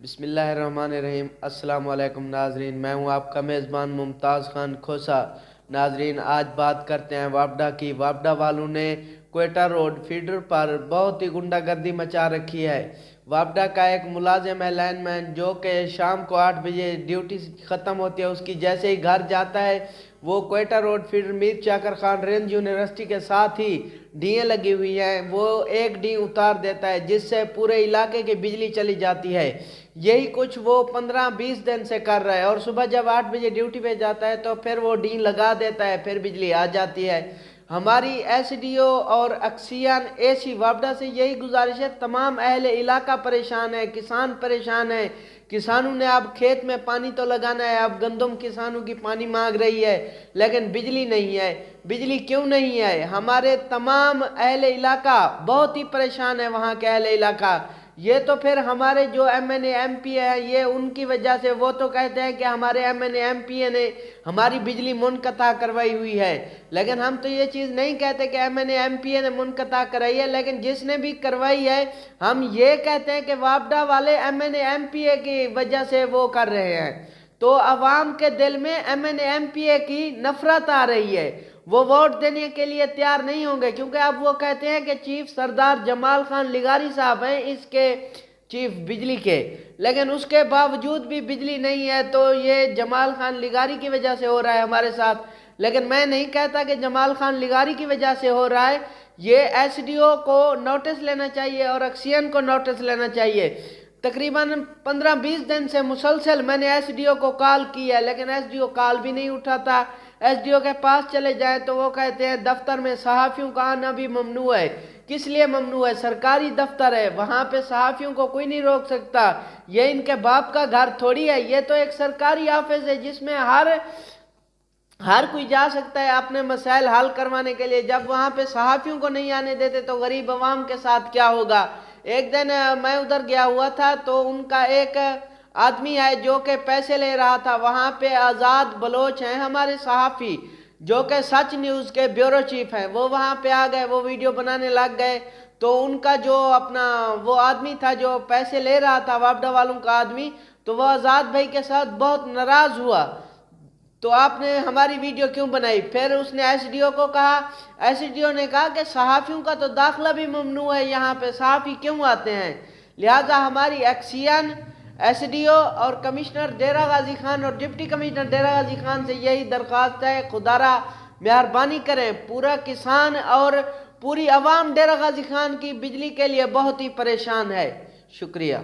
بسم اللہ الرحمن الرحیم۔ السلام علیکم ناظرین، میں ہوں آپ کا میزبان ممتاز خان کھوسا۔ ناظرین، آج بات کرتے ہیں وابڈا کی۔ وابڈا والوں نے کوئٹہ روڈ فیڈر پر بہت ہی غنڈہ گردی مچا رکھی ہے۔ وابڈا کا ایک ملازم ہے لائن مین، جو کہ شام کو 8 بجے ڈیوٹی ختم ہوتی ہے، اس کی جیسے ہی گھر جاتا ہے وہ کوئٹہ روڈ فیڈر میر چاکر خان رینج یونیورسٹی کے ساتھ ہی ڈییں لگی ہوئی ہیں، وہ ایک ڈی اتار دیتا ہے جس سے پورے علاقے کی بجلی چلی جاتی ہے۔ یہی کچھ وہ 15-20 دن سے کر رہا ہے، اور صبح جب 8 بجے ڈیوٹی پہ جاتا ہے تو پھر وہ ڈی لگا دیتا ہے، پھر بجلی آ جاتی ہے۔ ہماری ایس ڈی او اور اکسیان اے سی وابڈا سے یہی گزارش ہے، تمام اہل علاقہ پریشان ہے، کسان پریشان ہے۔ کسانوں نے اب کھیت میں پانی تو لگانا ہے، اب گندم کسانوں کی پانی مانگ رہی ہے، لیکن بجلی نہیں ہے۔ بجلی کیوں نہیں ہے؟ ہمارے تمام اہل علاقہ بہت ہی پریشان ہے، وہاں کے اہل علاقہ۔ یہ تو پھر ہمارے جو M N A M P ہیں، یہ ان کی وجہ سے وہ تو کہتے ہیں کہ ہمارے M N A M P نے ہماری بجلی منقطع کروائی ہوئی ہے، لیکن ہم تو یہ چیز نہیں کہتے کہ M N A M P نے منقطع کرائی ہے، لیکن جس نے بھی کروائی ہے ہم یہ کہتے ہیں کہ وابڈا والے M N A M P کی وجہ سے وہ کر رہے ہیں۔ تو عوام کے دل میں M N A M P کی نفرت آ رہی ہے، وہ ووٹ دینے کے لیے تیار نہیں ہوں گے، کیونکہ اب وہ کہتے ہیں کہ چیف سردار جمال خان لغاری صاحب ہیں اس کے چیف بجلی کے، لیکن اس کے باوجود بھی بجلی نہیں ہے۔ تو یہ جمال خان لغاری کی وجہ سے ہو رہا ہے ہمارے ساتھ، لیکن میں نہیں کہتا کہ جمال خان لغاری کی وجہ سے ہو رہا ہے۔ یہ ایس ڈی او کو نوٹس لینا چاہیے اور اکسیان کو نوٹس لینا چاہیے۔ تقریباً 15-20 دن سے مسلسل میں نے ایس ڈی او کو کال کی ہے، لیکن ایس ڈی او کال بھی نہیں اٹھاتا۔ ایس ڈی او کے پاس چلے جائیں تو وہ کہتے ہیں دفتر میں صحافیوں کا آنا بھی ممنوع ہے۔ کس لیے ممنوع ہے؟ سرکاری دفتر ہے، وہاں پہ صحافیوں کو کوئی نہیں روک سکتا۔ یہ ان کے باپ کا گھر تھوڑی ہے، یہ تو ایک سرکاری آفس ہے جس میں ہر کوئی جا سکتا ہے اپنے مسائل حل کروانے کے لیے۔ جب وہاں پہ صحافیوں کو نہیں آنے دیتے تو غریب عوام کے ساتھ کیا ہوگا؟ ایک دن میں ادھر گیا ہوا تھا تو ان کا ایک آدمی ہے جو کہ پیسے لے رہا تھا، وہاں پہ آزاد بلوچ ہیں ہمارے صحافی جو کہ سچ نیوز کے بیورو چیف ہیں، وہ وہاں پہ آ گئے، وہ ویڈیو بنانے لگ گئے۔ تو ان کا جو اپنا وہ آدمی تھا جو پیسے لے رہا تھا، وابڈا والوں کا آدمی، تو وہ آزاد بھائی کے ساتھ بہت ناراض ہوا، تو آپ نے ہماری ویڈیو کیوں بنائی؟ پھر اس نے ایس ڈی او کو کہا، ایس ڈی او نے کہا کہ صحافیوں کا تو داخلہ بھی ممنوع ہے، یہاں پہ صحافی کیوں آتے ہیں؟ لہٰذا ہماری ایکسیان ایس ڈی او اور کمشنر ڈیرہ غازی خان اور ڈپٹی کمشنر ڈیرہ غازی خان سے یہی درخواست ہے، خدا را مہربانی کریں، پورا کسان اور پوری عوام ڈیرہ غازی خان کی بجلی کے لیے بہت ہی پریشان ہے۔ شکریہ۔